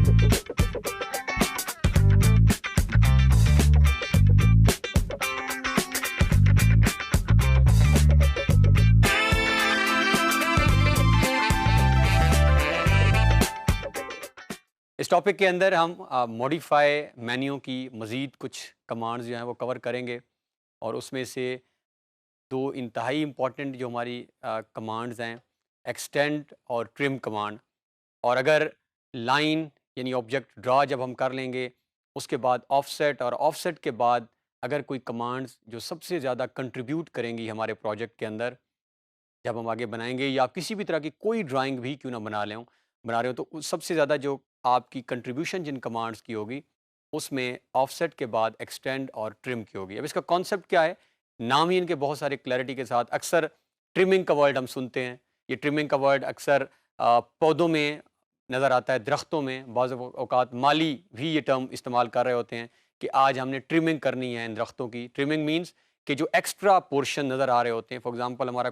इस टॉपिक के अंदर हम मॉडिफाई मेन्यू की मज़ीद कुछ कमांड्स जो हैं वो कवर करेंगे और उसमें से दो इंतहाई इम्पॉर्टेंट जो हमारी कमांड्स हैं, एक्सटेंड और ट्रिम कमांड। और अगर लाइन यानी ऑब्जेक्ट ड्रा जब हम कर लेंगे, उसके बाद ऑफसेट, और ऑफसेट के बाद अगर कोई कमांड्स जो सबसे ज़्यादा कंट्रीब्यूट करेंगी हमारे प्रोजेक्ट के अंदर जब हम आगे बनाएंगे, या किसी भी तरह की कोई ड्राइंग भी क्यों ना बना रहे हो, तो सबसे ज़्यादा जो आपकी कंट्रीब्यूशन जिन कमांड्स की होगी उसमें ऑफसेट के बाद एक्सटेंड और ट्रिम की होगी। अब इसका कॉन्सेप्ट क्या है, नाम ही इनके बहुत सारे क्लैरिटी के साथ, अक्सर ट्रिमिंग का वर्ड हम सुनते हैं। ये ट्रिमिंग का वर्ड अक्सर पौधों में नज़र आता है, दरख्तों में। बाज़ औक़ात माली भी ये टर्म इस्तेमाल कर रहे होते हैं कि आज हमने ट्रिमिंग करनी है इन दरख्तों की। ट्रिमिंग मीन्स कि जो एक्स्ट्रा पोर्शन नज़र आ रहे होते हैं, फॉर एग्जांपल हमारा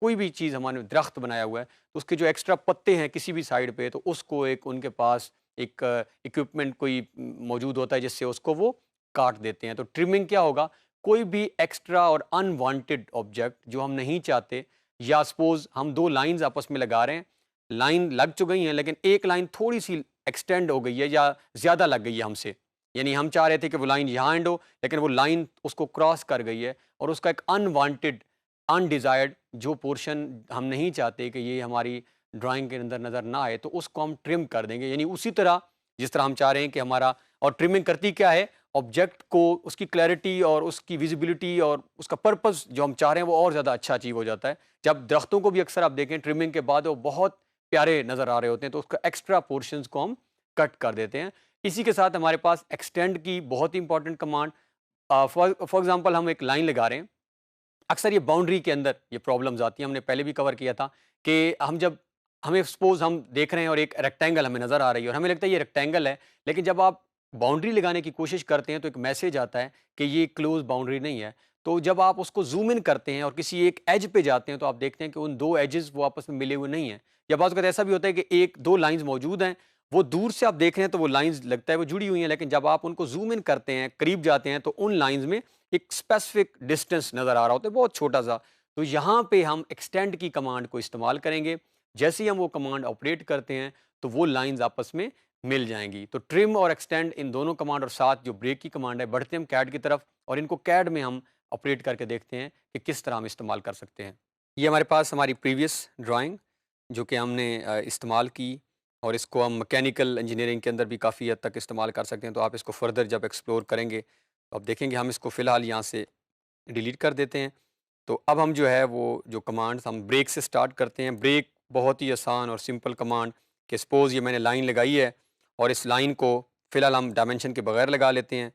कोई भी चीज़ हमारे दरख्त बनाया हुआ है, तो उसके जो एक्स्ट्रा पत्ते हैं किसी भी साइड पे, तो उसको एक उनके पास एक इक्विपमेंट कोई मौजूद होता है जिससे उसको वो काट देते हैं। तो ट्रिमिंग क्या होगा, कोई भी एक्स्ट्रा और अनवांटेड ऑब्जेक्ट जो हम नहीं चाहते, या सपोज हम दो लाइंस आपस में लगा रहे हैं, लाइन लग तो गई हैं लेकिन एक लाइन थोड़ी सी एक्सटेंड हो गई है या ज़्यादा लग गई है हमसे, यानी हम चाह रहे थे कि वो लाइन यहाँ एंड हो, लेकिन वो लाइन उसको क्रॉस कर गई है और उसका एक अनवांटेड, अनडिज़ायर्ड जो पोर्शन हम नहीं चाहते कि ये हमारी ड्राइंग के अंदर नज़र ना आए, तो उसको हम ट्रिम कर देंगे। यानी उसी तरह जिस तरह हम चाह रहे हैं कि हमारा, और ट्रिमिंग करती क्या है, ऑब्जेक्ट को उसकी क्लैरिटी और उसकी विजिबिलिटी और उसका पर्पस जो हम चाह रहे हैं वो और ज़्यादा अच्छा अचीव हो जाता है। जब दरख्तों को भी अक्सर आप देखें ट्रिमिंग के बाद वो बहुत प्यारे नज़र आ रहे होते हैं, तो उसका एक्स्ट्रा पोर्शंस को हम कट कर देते हैं। इसी के साथ हमारे पास एक्सटेंड की बहुत ही इंपॉर्टेंट कमांड, फॉर एग्जांपल हम एक लाइन लगा रहे हैं, अक्सर ये बाउंड्री के अंदर ये प्रॉब्लम्स आती हैं। हमने पहले भी कवर किया था कि हमें सपोज हम देख रहे हैं और एक रेक्टेंगल हमें नज़र आ रही है और हमें लगता है ये रेक्टेंगल है, लेकिन जब आप बाउंड्री लगाने की कोशिश करते हैं तो एक मैसेज आता है कि ये क्लोज बाउंड्री नहीं है। तो जब आप उसको जूम इन करते हैं और किसी एक एज पे जाते हैं, तो आप देखते हैं कि उन दो एजेस वो आपस में मिले हुए नहीं हैं। या बाज़ वक़्त ऐसा भी होता है कि एक दो लाइंस मौजूद हैं, वो दूर से आप देख रहे हैं तो वो लाइंस लगता है वो जुड़ी हुई हैं, लेकिन जब आप उनको जूम इन करते हैं, करीब जाते हैं, तो उन लाइंस में एक स्पेसिफिक डिस्टेंस नज़र आ रहा होता है, बहुत छोटा सा। तो यहाँ पे हम एक्सटेंड की कमांड को इस्तेमाल करेंगे। जैसे ही हम वो कमांड ऑपरेट करते हैं तो वो लाइंस आपस में मिल जाएंगी। तो ट्रिम और एक्सटेंड इन दोनों कमांड, और साथ जो ब्रेक की कमांड है, बढ़ते हम कैड की तरफ और इनको कैड में हम ऑपरेट करके देखते हैं कि किस तरह हम इस्तेमाल कर सकते हैं। ये हमारे पास हमारी प्रीवियस ड्राइंग जो कि हमने इस्तेमाल की, और इसको हम मैकेनिकल इंजीनियरिंग के अंदर भी काफ़ी हद तक इस्तेमाल कर सकते हैं। तो आप इसको फर्दर जब एक्सप्लोर करेंगे तो आप देखेंगे। हम इसको फ़िलहाल यहाँ से डिलीट कर देते हैं। तो अब हम जो है वो जो कमांड्स, हम ब्रेक से स्टार्ट करते हैं। ब्रेक बहुत ही आसान और सिंपल कमांड कि सपोज़ ये मैंने लाइन लगाई है और इस लाइन को फ़िलहाल हम डायमेंशन के बगैर लगा लेते हैं।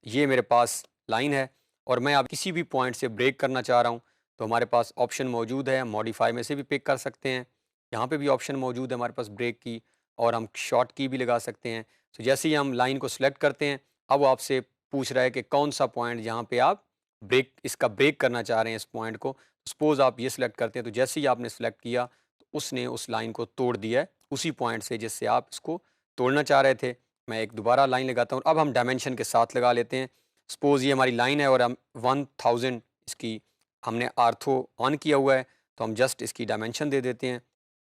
ये मेरे पास लाइन है और मैं अब किसी भी पॉइंट से ब्रेक करना चाह रहा हूँ, तो हमारे पास ऑप्शन मौजूद है। मॉडिफाई में से भी पिक कर सकते हैं, यहाँ पे भी ऑप्शन मौजूद है हमारे पास ब्रेक की, और हम शॉर्ट की भी लगा सकते हैं। तो जैसे ही हम लाइन को सिलेक्ट करते हैं, अब वो आपसे पूछ रहा है कि कौन सा पॉइंट जहाँ पे आप ब्रेक करना चाह रहे हैं इस पॉइंट को। सपोज़ आप ये सिलेक्ट करते हैं, तो जैसे ही आपने सेलेक्ट किया तो उसने उस लाइन को तोड़ दिया है उसी पॉइंट से जिससे आप इसको तोड़ना चाह रहे थे। मैं एक दोबारा लाइन लगाता हूँ। अब हम डायमेंशन के साथ लगा लेते हैं। सपोज़ ये हमारी लाइन है और हम 1000 इसकी हमने आर्थो ऑन किया हुआ है, तो हम जस्ट इसकी डायमेंशन दे देते हैं।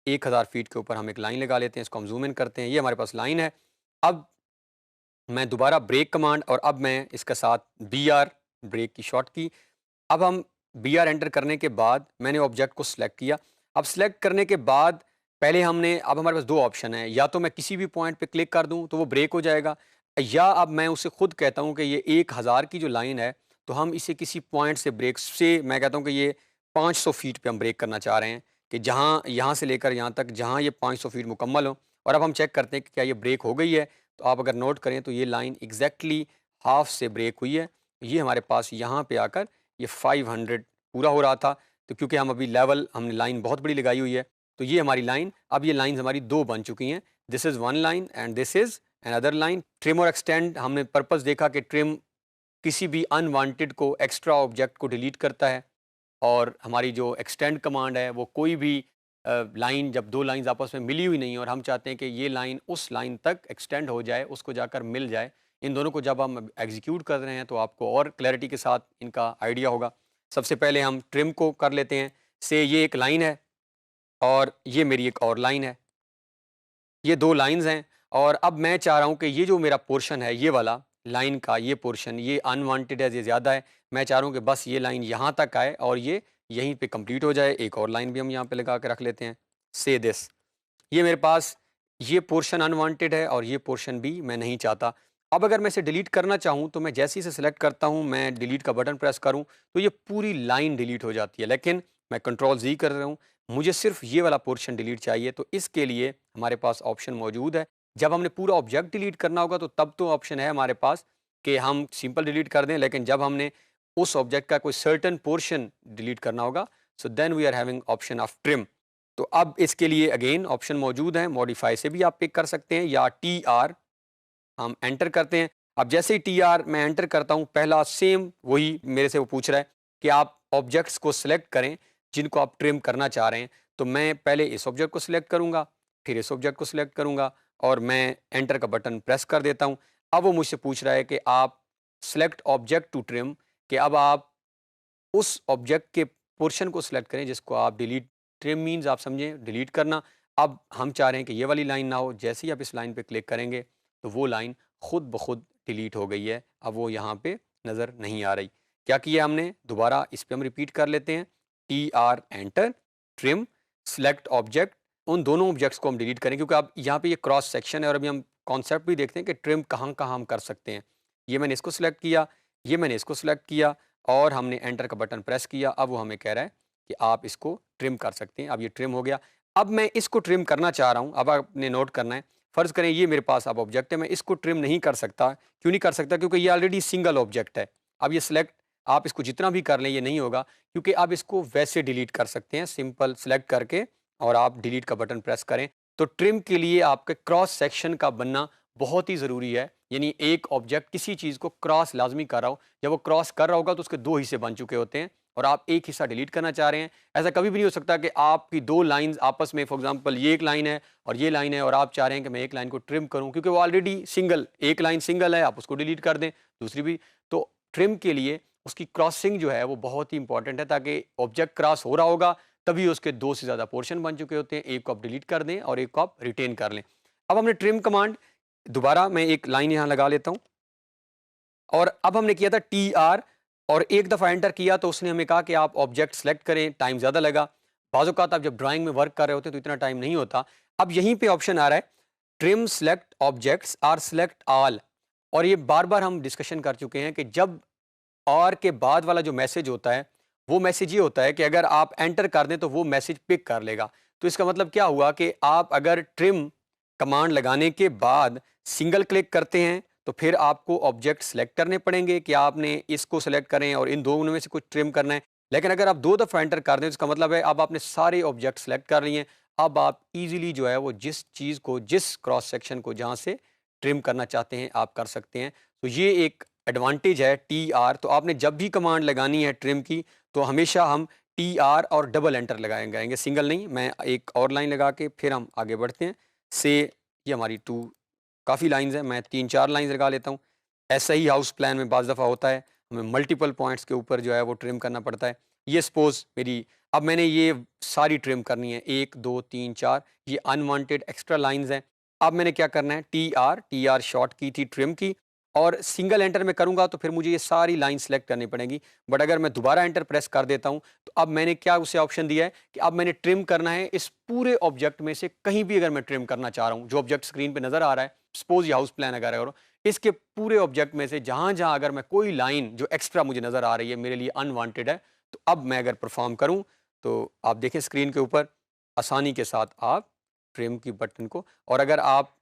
1000 फीट के ऊपर हम एक लाइन लगा लेते हैं, इसको हम जूम इन करते हैं। ये हमारे पास लाइन है। अब मैं दोबारा ब्रेक कमांड, और अब मैं इसके साथ BR, ब्रेक की शॉर्ट की। अब हम BR एंटर करने के बाद मैंने ऑब्जेक्ट को सिलेक्ट किया। अब सिलेक्ट करने के बाद पहले हमने, अब हमारे पास दो ऑप्शन है, या तो मैं किसी भी पॉइंट पे क्लिक कर दूं तो वो ब्रेक हो जाएगा, या अब मैं उसे खुद कहता हूं कि ये 1000 की जो लाइन है, तो हम इसे किसी पॉइंट से ब्रेक से, मैं कहता हूं कि ये 500 फीट पे हम ब्रेक करना चाह रहे हैं, कि जहां यहाँ से लेकर यहाँ तक जहां ये 500 फीट मुकम्मल हो। और अब हम चेक करते हैं कि क्या ये ब्रेक हो गई है। तो आप अगर नोट करें तो ये लाइन एग्जैक्टली हाफ से ब्रेक हुई है। ये हमारे पास यहाँ पे आकर ये 500 पूरा हो रहा था। तो क्योंकि हम अभी लेवल, हमने लाइन बहुत बड़ी लगाई हुई है, तो ये हमारी लाइन, अब ये लाइंस हमारी दो बन चुकी हैं। This is one line and this is another line. Trim और एक्सटेंड हमने पर्पस देखा कि ट्रिम किसी भी अनवांटेड को, एक्स्ट्रा ऑब्जेक्ट को डिलीट करता है, और हमारी जो एक्सटेंड कमांड है वो कोई भी लाइन जब दो लाइंस आपस में मिली हुई नहीं है और हम चाहते हैं कि ये लाइन उस लाइन तक एक्सटेंड हो जाए, उसको जाकर मिल जाए, इन दोनों को जब हम एग्जीक्यूट कर रहे हैं तो आपको और क्लैरिटी के साथ इनका आइडिया होगा। सबसे पहले हम ट्रिम को कर लेते हैं। से ये एक लाइन है और ये मेरी एक और लाइन है, ये दो लाइंस हैं और अब मैं चाह रहा हूँ कि ये जो मेरा पोर्शन है, ये वाला लाइन का ये पोर्शन, ये अनवांटेड है, ये ज़्यादा है। मैं चाह रहा हूँ कि बस ये लाइन यहाँ तक आए और ये यहीं पे कंप्लीट हो जाए। एक और लाइन भी हम यहाँ पे लगा के रख लेते हैं। से दिस, ये मेरे पास ये पोर्शन अनवांटेड है और ये पोर्शन भी मैं नहीं चाहता। अब अगर मैं इसे डिलीट करना चाहूँ तो मैं जैसे ही इसे सेलेक्ट करता हूँ, मैं डिलीट का बटन प्रेस करूँ तो ये पूरी लाइन डिलीट हो जाती है। लेकिन मैं कंट्रोल जी कर रहा हूँ, मुझे सिर्फ ये वाला पोर्शन डिलीट चाहिए। तो इसके लिए हमारे पास ऑप्शन मौजूद है। जब हमने पूरा ऑब्जेक्ट डिलीट करना होगा तो तब तो ऑप्शन है हमारे पास कि हम सिंपल डिलीट कर दें, लेकिन जब हमने उस ऑब्जेक्ट का कोई सर्टेन पोर्शन डिलीट करना होगा, so then we are having option of trim. तो अब इसके लिए अगेन ऑप्शन मौजूद हैं, मॉडिफाई से भी आप पिक कर सकते हैं या टी आर हम एंटर करते हैं। अब जैसे ही टी आर मैं एंटर करता हूं, पहला सेम वही मेरे से वो पूछ रहा है कि आप ऑब्जेक्ट्स को सिलेक्ट करें जिनको आप ट्रिम करना चाह रहे हैं। तो मैं पहले इस ऑब्जेक्ट को सिलेक्ट करूंगा, फिर इस ऑब्जेक्ट को सिलेक्ट करूंगा और मैं एंटर का बटन प्रेस कर देता हूं। अब वो मुझसे पूछ रहा है कि आप सिलेक्ट ऑब्जेक्ट टू ट्रिम, कि अब आप उस ऑब्जेक्ट के पोर्शन को सिलेक्ट करें जिसको आप डिलीट, ट्रिम मीन्स आप समझें डिलीट करना। अब हम चाह रहे हैं कि ये वाली लाइन ना हो। जैसे ही आप इस लाइन पे क्लिक करेंगे तो वो लाइन खुद ब खुद डिलीट हो गई है, अब वो यहाँ पे नज़र नहीं आ रही। क्या किया हमने, दोबारा इस पे हम रिपीट कर लेते हैं। T R enter, trim, select object, उन दोनों ऑब्जेक्ट्स को हम डिलीट करें क्योंकि अब यहाँ पे ये क्रॉस सेक्शन है और अभी हम कॉन्सेप्ट भी देखते हैं कि ट्रिम कहाँ कहाँ हम कर सकते हैं। ये मैंने इसको सिलेक्ट किया, ये मैंने इसको सिलेक्ट किया और हमने एंटर का बटन प्रेस किया। अब वो हमें कह रहा है कि आप इसको ट्रिम कर सकते हैं। अब ये ट्रिम हो गया। अब मैं इसको ट्रिम करना चाह रहा हूँ। अब आपने नोट करना है, फ़र्ज़ करें ये मेरे पास अब ऑब्जेक्ट है, मैं इसको ट्रिम नहीं कर सकता। क्यों नहीं कर सकता? क्योंकि ये ऑलरेडी सिंगल ऑब्जेक्ट है। अब ये सिलेक्ट आप इसको जितना भी कर लें ये नहीं होगा, क्योंकि आप इसको वैसे डिलीट कर सकते हैं सिंपल सेलेक्ट करके और आप डिलीट का बटन प्रेस करें। तो ट्रिम के लिए आपके क्रॉस सेक्शन का बनना बहुत ही ज़रूरी है। यानी एक ऑब्जेक्ट किसी चीज़ को क्रॉस लाजमी कर रहा हो, जब वो क्रॉस कर रहा होगा तो उसके दो हिस्से बन चुके होते हैं और आप एक हिस्सा डिलीट करना चाह रहे हैं। ऐसा कभी भी नहीं हो सकता कि आपकी दो लाइंस आपस में, फॉर एग्जांपल ये एक लाइन है और ये लाइन है और आप चाह रहे हैं कि मैं एक लाइन को ट्रिम करूं, क्योंकि वो ऑलरेडी सिंगल, एक लाइन सिंगल है, आप उसको डिलीट कर दें, दूसरी भी। तो ट्रिम के लिए उसकी क्रॉसिंग जो है वो बहुत ही इंपॉर्टेंट है, ताकि ऑब्जेक्ट क्रॉस हो रहा होगा तभी उसके दो से ज़्यादा पोर्शन बन चुके होते हैं। एक को आप डिलीट कर दें और एक को आप रिटेन कर लें। अब हमने ट्रिम कमांड, दोबारा मैं एक लाइन यहाँ लगा लेता हूँ और अब हमने किया था टी आर और एक दफ़ा एंटर किया तो उसने हमें कहा कि आप ऑब्जेक्ट सेलेक्ट करें, टाइम ज़्यादा लगा। बाज़ औक़ात आप जब ड्राइंग में वर्क कर रहे होते हैं तो इतना टाइम नहीं होता। अब यहीं पे ऑप्शन आ रहा है trim select objects or select all, और ये बार-बार हम डिस्कशन कर चुके हैं कि जब और के बाद वाला जो मैसेज होता है, वो मैसेज ये होता है कि अगर आप एंटर कर दें तो वो मैसेज पिक कर लेगा। तो इसका मतलब क्या हुआ कि आप अगर ट्रिम कमांड लगाने के बाद सिंगल क्लिक करते हैं तो फिर आपको ऑब्जेक्ट सेलेक्ट करने पड़ेंगे कि आपने इसको सेलेक्ट करें और इन दोनों में से कुछ ट्रिम करना है। लेकिन अगर आप दो दफ़ा एंटर कर दें तो इसका मतलब है अब आपने सारे ऑब्जेक्ट सेलेक्ट कर लिए हैं। अब आप इजीली जो है वो जिस चीज़ को, जिस क्रॉस सेक्शन को जहाँ से ट्रिम करना चाहते हैं आप कर सकते हैं। तो ये एक एडवांटेज है टी आर। तो आपने जब भी कमांड लगानी है ट्रिम की तो हमेशा हम टी आर और डबल एंटर लगाएंगे, सिंगल नहीं। मैं एक और लाइन लगा के फिर हम आगे बढ़ते हैं। से ये हमारी टू काफ़ी लाइंस हैं, मैं 3-4 लाइंस लगा लेता हूँ। ऐसा ही हाउस प्लान में बाज़ दफ़ा होता है, हमें मल्टीपल पॉइंट्स के ऊपर जो है वो ट्रिम करना पड़ता है। ये सपोज़ मेरी, अब मैंने ये सारी ट्रिम करनी है, 1, 2, 3, 4, ये अनवांटेड एक्स्ट्रा लाइंस हैं। अब मैंने क्या करना है, टी आर शॉर्ट की थी ट्रिम की, और सिंगल एंटर में करूँगा तो फिर मुझे ये सारी लाइन सेलेक्ट करनी पड़ेंगी। बट अगर मैं दोबारा एंटर प्रेस कर देता हूँ तो अब मैंने क्या उसे ऑप्शन दिया है कि अब मैंने ट्रिम करना है इस पूरे ऑब्जेक्ट में से कहीं भी अगर मैं ट्रिम करना चाह रहा हूँ, जो ऑब्जेक्ट स्क्रीन पे नज़र आ रहा है, सपोज ये हाउस प्लान अगर है, इसके पूरे ऑब्जेक्ट में से जहाँ जहाँ अगर मैं कोई लाइन जो एक्स्ट्रा मुझे नज़र आ रही है, मेरे लिए अनवांटेड है, तो अब मैं अगर परफॉर्म करूँ तो आप देखें स्क्रीन के ऊपर आसानी के साथ आप ट्रिम की बटन को, और अगर आप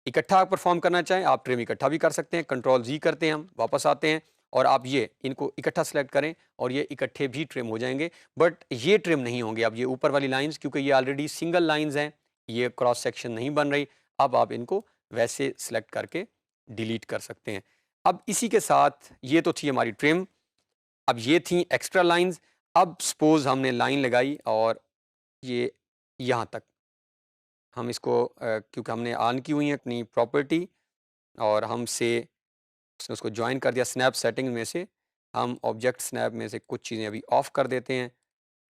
इकट्ठा परफॉर्म करना चाहें आप ट्रिम इकट्ठा भी कर सकते हैं। कंट्रोल जी करते हैं, हम वापस आते हैं और आप ये इनको इकट्ठा सेलेक्ट करें और ये इकट्ठे भी ट्रिम हो जाएंगे। बट ये ट्रिम नहीं होंगे अब ये ऊपर वाली लाइंस, क्योंकि ये ऑलरेडी सिंगल लाइंस हैं, ये क्रॉस सेक्शन नहीं बन रही। अब आप इनको वैसे सेलेक्ट करके डिलीट कर सकते हैं। अब इसी के साथ ये तो थी हमारी ट्रिम, अब ये थी एक्स्ट्रा लाइंस। अब सपोज हमने लाइन लगाई और ये यहाँ तक। हम इसको क्योंकि हमने ऑन की हुई है अपनी प्रॉपर्टी और हमसे उसने उसको जॉइन कर दिया स्नैप सेटिंग में से, हम ऑब्जेक्ट स्नैप में से कुछ चीज़ें अभी ऑफ़ कर देते हैं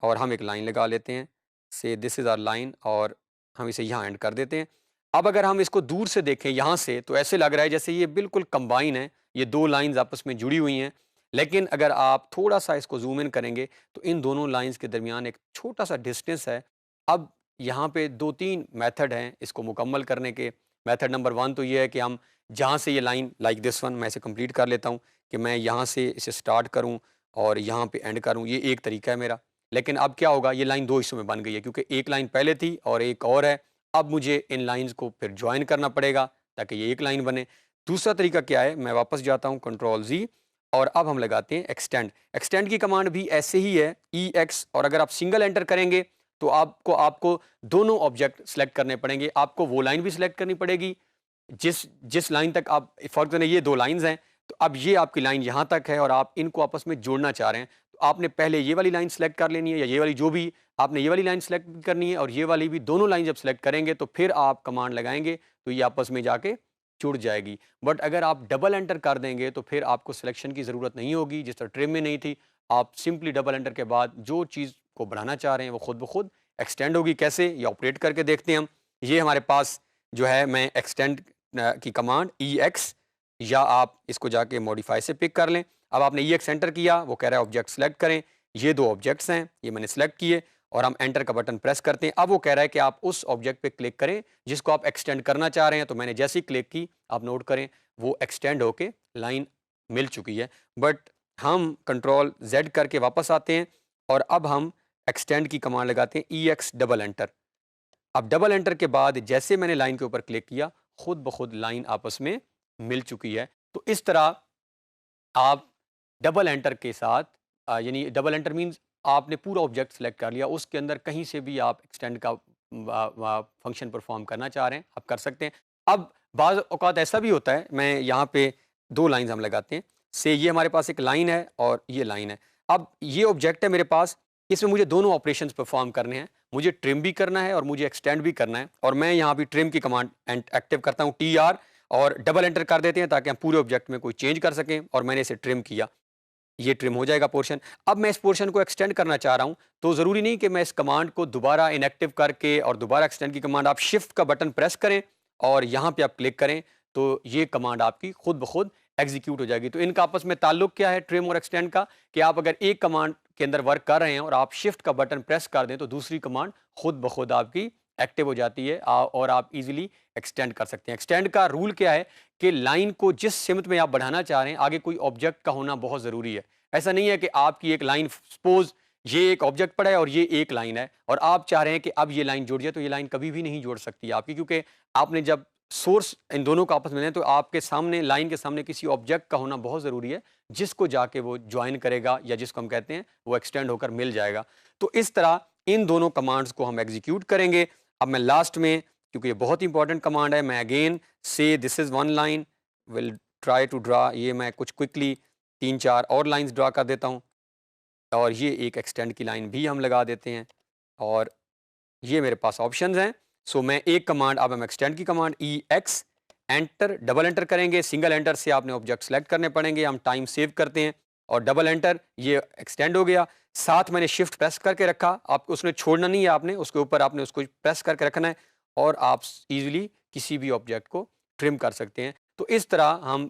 और हम एक लाइन लगा लेते हैं, से दिस इज़ आवर लाइन, और हम इसे यहाँ एंड कर देते हैं। अब अगर हम इसको दूर से देखें यहाँ से, तो ऐसे लग रहा है जैसे ये बिल्कुल कंबाइन है, ये 2 लाइन्स आपस में जुड़ी हुई हैं। लेकिन अगर आप थोड़ा-सा इसको ज़ूम इन करेंगे, तो इन दोनों लाइन्स के दरमियान एक छोटा-सा डिस्टेंस है। अब यहाँ पे 2-3 मेथड हैं इसको मुकम्मल करने के। मेथड नंबर 1 तो ये है कि हम जहाँ से ये लाइन लाइक दिस वन, मैं इसे कंप्लीट कर लेता हूँ कि मैं यहाँ से इसे स्टार्ट करूँ और यहाँ पे एंड करूँ, ये एक तरीका है मेरा। लेकिन अब क्या होगा, ये लाइन 2 हिस्सों में बन गई है क्योंकि एक लाइन पहले थी और एक और है। अब मुझे इन लाइन्स को फिर जॉइन करना पड़ेगा ताकि ये एक लाइन बने। दूसरा तरीका क्या है, मैं वापस जाता हूँ कंट्रोल Z और अब हम लगाते हैं एक्सटेंड। एक्सटेंड की कमांड भी ऐसे ही है, EX, और अगर आप सिंगल एंटर करेंगे तो आपको आपको दोनों ऑब्जेक्ट सेलेक्ट करने पड़ेंगे। आपको वो लाइन भी सिलेक्ट करनी पड़ेगी जिस जिस लाइन तक आप, फॉर एग्जाम्पल ये 2 लाइन्स हैं, तो अब ये आपकी लाइन यहाँ तक है और आप इनको आपस में जोड़ना चाह रहे हैं। तो आपने पहले ये वाली लाइन सेलेक्ट कर लेनी है या ये वाली, जो भी आपने ये वाली लाइन सेलेक्ट भी करनी है और ये वाली भी, दोनों लाइन जब सेलेक्ट करेंगे तो फिर आप कमांड लगाएंगे तो ये आपस में जाके जुड़ जाएगी। बट अगर आप डबल एंटर कर देंगे तो फिर आपको सिलेक्शन की ज़रूरत नहीं होगी, जिस तरह ट्रिम में नहीं थी। आप सिंपली डबल एंटर के बाद जो चीज़ को बढ़ाना चाह रहे हैं वो खुद ब खुद एक्सटेंड होगी। कैसे, ये ऑपरेट करके देखते हैं हम। ये हमारे पास जो है, मैं एक्सटेंड की कमांड EX, या आप इसको जाके मॉडिफाई से पिक कर लें। अब आपने EX एंटर किया, वो कह रहा है ऑब्जेक्ट सेलेक्ट करें। ये 2 ऑब्जेक्ट्स हैं, ये मैंने सेलेक्ट किए और हम एंटर का बटन प्रेस करते हैं। अब वो कह रहा है कि आप उस ऑब्जेक्ट पे क्लिक करें जिसको आप एक्सटेंड करना चाह रहे हैं। तो मैंने जैसे ही क्लिक की, आप नोट करें वो एक्सटेंड होके लाइन मिल चुकी है। बट हम कंट्रोल Z करके वापस आते हैं और अब हम एक्सटेंड की कमांड लगाते हैं EX डबल एंटर। अब डबल एंटर के बाद जैसे मैंने लाइन के ऊपर क्लिक किया, खुद ब खुद लाइन आपस में मिल चुकी है। तो इस तरह आप डबल एंटर के साथ यानी डबल एंटर मीन्स आपने पूरा ऑब्जेक्ट सेलेक्ट कर लिया, उसके अंदर कहीं से भी आप एक्सटेंड का फंक्शन परफॉर्म करना चाह रहे हैं, आप कर सकते हैं। अब बाज़ औक़ात ऐसा भी होता है, मैं यहाँ पे 2 लाइन्स हम लगाते हैं, से ये हमारे पास एक लाइन है और ये लाइन है। अब ये ऑब्जेक्ट है मेरे पास, इसमें मुझे दोनों ऑपरेशंस परफॉर्म करने हैं। मुझे ट्रिम भी करना है और मुझे एक्सटेंड भी करना है, और मैं यहाँ भी ट्रिम की कमांड एक्टिव करता हूँ, TR, और डबल एंटर कर देते हैं ताकि हम पूरे ऑब्जेक्ट में कोई चेंज कर सकें, और मैंने इसे ट्रिम किया, ये ट्रिम हो जाएगा पोर्शन। अब मैं इस पोर्शन को एक्सटेंड करना चाह रहा हूं, तो ज़रूरी नहीं कि मैं इस कमांड को दोबारा इनएक्टिव करके और दोबारा एक्सटेंड की कमांड, आप शिफ्ट का बटन प्रेस करें और यहाँ पे आप क्लिक करें तो ये कमांड आपकी खुद ब खुद एग्जीक्यूट हो जाएगी। तो इनका आपस में ताल्लुक क्या है ट्रिम और एक्सटेंड का, कि आप अगर एक कमांड के अंदर वर्क कर रहे हैं और आप शिफ्ट का बटन प्रेस कर दें तो दूसरी कमांड खुद ब खुद आपकी एक्टिव हो जाती है और आप इजीली एक्सटेंड कर सकते हैं। एक्सटेंड का रूल क्या है कि लाइन को जिस सिमत में आप बढ़ाना चाह रहे हैं, आगे कोई ऑब्जेक्ट का होना बहुत ज़रूरी है। ऐसा नहीं है कि आपकी एक लाइन, सपोज ये एक ऑब्जेक्ट पड़ा है और ये एक लाइन है और आप चाह रहे हैं कि अब ये लाइन जुड़ जाए, तो ये लाइन कभी भी नहीं जुड़ सकती आपकी, क्योंकि आपने जब सोर्स इन दोनों का आपस में है तो आपके सामने, लाइन के सामने किसी ऑब्जेक्ट का होना बहुत ज़रूरी है जिसको जाके वो ज्वाइन करेगा या जिसको हम कहते हैं वो एक्सटेंड होकर मिल जाएगा। तो इस तरह इन दोनों कमांड्स को हम एग्जीक्यूट करेंगे। अब मैं लास्ट में, क्योंकि ये बहुत इंपॉर्टेंट कमांड है, मैं अगेन से this is one line will try to draw, ये मैं कुछ क्विकली 3-4 और लाइंस ड्रा कर देता हूँ और ये एक एक्सटेंड की लाइन भी हम लगा देते हैं और ये मेरे पास ऑप्शंस हैं। सो मैं एक कमांड, अब हम एक्सटेंड की command EX enter, double enter करेंगे, सिंगल एंटर से आपने ऑब्जेक्ट सेलेक्ट करने पड़ेंगे, हम टाइम सेव करते हैं और डबल एंटर, ये एक्सटेंड हो गया। साथ मैंने शिफ्ट प्रेस करके रखा, आपको उसने छोड़ना नहीं है, आपने उसके ऊपर आपने उसको प्रेस करके रखना है और आप इजीली किसी भी ऑब्जेक्ट को ट्रिम कर सकते हैं। तो इस तरह हम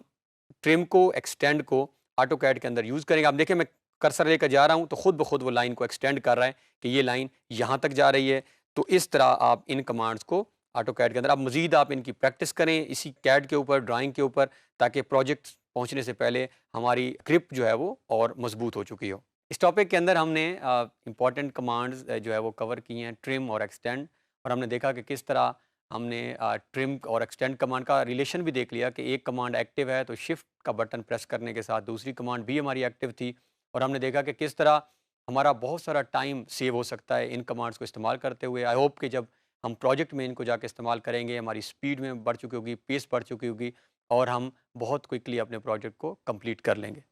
ट्रिम को, एक्सटेंड को ऑटोकैड के अंदर यूज़ करेंगे। आप देखिए मैं कर्सर लेकर जा रहा हूँ तो खुद ब खुद वो लाइन को एक्सटेंड कर रहा है कि ये लाइन यहाँ तक जा रही है। तो इस तरह आप इन कमांड्स को ऑटोकैड के अंदर, अब मज़ीद आप इनकी प्रैक्टिस करें इसी कैड के ऊपर, ड्राइंग के ऊपर, ताकि प्रोजेक्ट पहुँचने से पहले हमारी ग्रिप जो है वो और मजबूत हो चुकी हो। इस टॉपिक के अंदर हमने इंपॉर्टेंट कमांड्स जो है वो कवर की हैं, ट्रिम और एक्सटेंड, और हमने देखा कि किस तरह हमने ट्रिम और एक्सटेंड कमांड का रिलेशन भी देख लिया कि एक कमांड एक्टिव है तो शिफ्ट का बटन प्रेस करने के साथ दूसरी कमांड भी हमारी एक्टिव थी, और हमने देखा कि किस तरह हमारा बहुत सारा टाइम सेव हो सकता है इन कमांड्स को इस्तेमाल करते हुए। आई होप कि जब हम प्रोजेक्ट में इनको जाके इस्तेमाल करेंगे, हमारी स्पीड में बढ़ चुकी होगी, पेस बढ़ चुकी होगी और हम बहुत क्विकली अपने प्रोजेक्ट को कंप्लीट कर लेंगे।